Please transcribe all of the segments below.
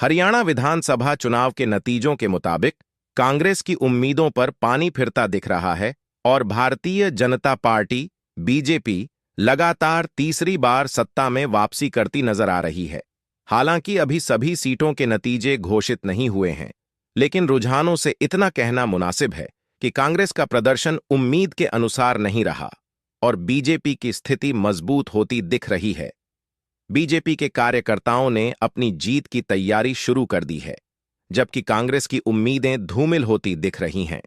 हरियाणा विधानसभा चुनाव के नतीजों के मुताबिक कांग्रेस की उम्मीदों पर पानी फिरता दिख रहा है और भारतीय जनता पार्टी बीजेपी लगातार तीसरी बार सत्ता में वापसी करती नजर आ रही है। हालांकि अभी सभी सीटों के नतीजे घोषित नहीं हुए हैं, लेकिन रुझानों से इतना कहना मुनासिब है कि कांग्रेस का प्रदर्शन उम्मीद के अनुसार नहीं रहा और बीजेपी की स्थिति मजबूत होती दिख रही है। बीजेपी के कार्यकर्ताओं ने अपनी जीत की तैयारी शुरू कर दी है, जबकि कांग्रेस की उम्मीदें धूमिल होती दिख रही हैं।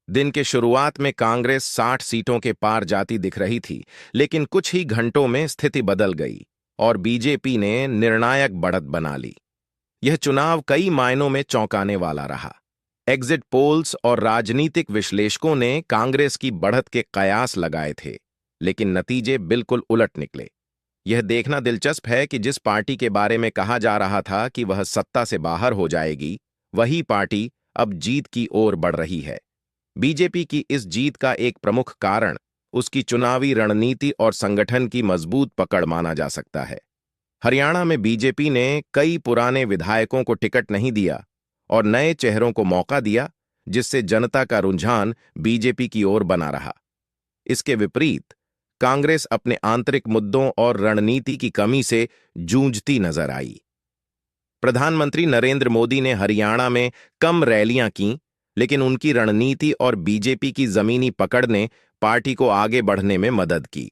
दिन के शुरुआत में कांग्रेस 60 सीटों के पार जाती दिख रही थी, लेकिन कुछ ही घंटों में स्थिति बदल गई और बीजेपी ने निर्णायक बढ़त बना ली। यह चुनाव कई मायनों में चौंकाने वाला रहा। एग्जिट पोल्स और राजनीतिक विश्लेषकों ने कांग्रेस की बढ़त के कयास लगाए थे, लेकिन नतीजे बिल्कुल उलट निकले। यह देखना दिलचस्प है कि जिस पार्टी के बारे में कहा जा रहा था कि वह सत्ता से बाहर हो जाएगी, वही पार्टी अब जीत की ओर बढ़ रही है। बीजेपी की इस जीत का एक प्रमुख कारण उसकी चुनावी रणनीति और संगठन की मजबूत पकड़ माना जा सकता है। हरियाणा में बीजेपी ने कई पुराने विधायकों को टिकट नहीं दिया और नए चेहरों को मौका दिया, जिससे जनता का रुझान बीजेपी की ओर बना रहा। इसके विपरीत कांग्रेस अपने आंतरिक मुद्दों और रणनीति की कमी से जूझती नजर आई। प्रधानमंत्री नरेंद्र मोदी ने हरियाणा में कम रैलियां की, लेकिन उनकी रणनीति और बीजेपी की जमीनी पकड़ ने पार्टी को आगे बढ़ने में मदद की।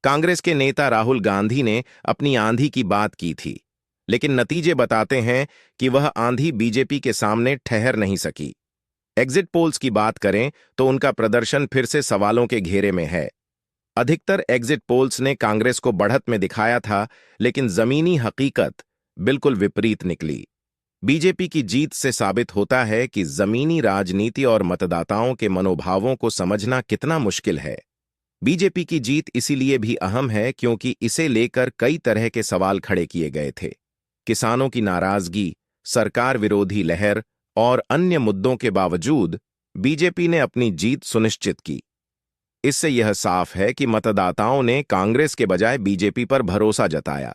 कांग्रेस के नेता राहुल गांधी ने अपनी आंधी की बात की थी, लेकिन नतीजे बताते हैं कि वह आंधी बीजेपी के सामने ठहर नहीं सकी। एग्जिट पोल्स की बात करें तो उनका प्रदर्शन फिर से सवालों के घेरे में है। अधिकतर एग्जिट पोल्स ने कांग्रेस को बढ़त में दिखाया था, लेकिन जमीनी हकीकत बिल्कुल विपरीत निकली। बीजेपी की जीत से साबित होता है कि जमीनी राजनीति और मतदाताओं के मनोभावों को समझना कितना मुश्किल है। बीजेपी की जीत इसीलिए भी अहम है क्योंकि इसे लेकर कई तरह के सवाल खड़े किए गए थे। किसानों की नाराजगी, सरकार विरोधी लहर और अन्य मुद्दों के बावजूद बीजेपी ने अपनी जीत सुनिश्चित की। इससे यह साफ है कि मतदाताओं ने कांग्रेस के बजाय बीजेपी पर भरोसा जताया।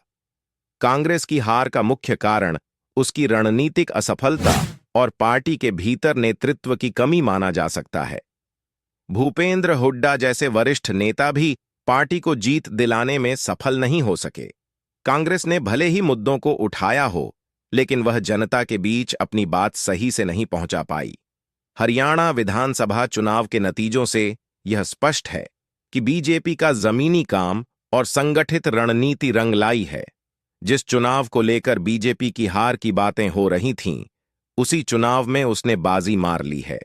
कांग्रेस की हार का मुख्य कारण उसकी रणनीतिक असफलता और पार्टी के भीतर नेतृत्व की कमी माना जा सकता है। भूपेंद्र हुड्डा जैसे वरिष्ठ नेता भी पार्टी को जीत दिलाने में सफल नहीं हो सके। कांग्रेस ने भले ही मुद्दों को उठाया हो, लेकिन वह जनता के बीच अपनी बात सही से नहीं पहुंचा पाई। हरियाणा विधानसभा चुनाव के नतीजों से यह स्पष्ट है कि बीजेपी का जमीनी काम और संगठित रणनीति रंग लाई है। जिस चुनाव को लेकर बीजेपी की हार की बातें हो रही थीं, उसी चुनाव में उसने बाजी मार ली है।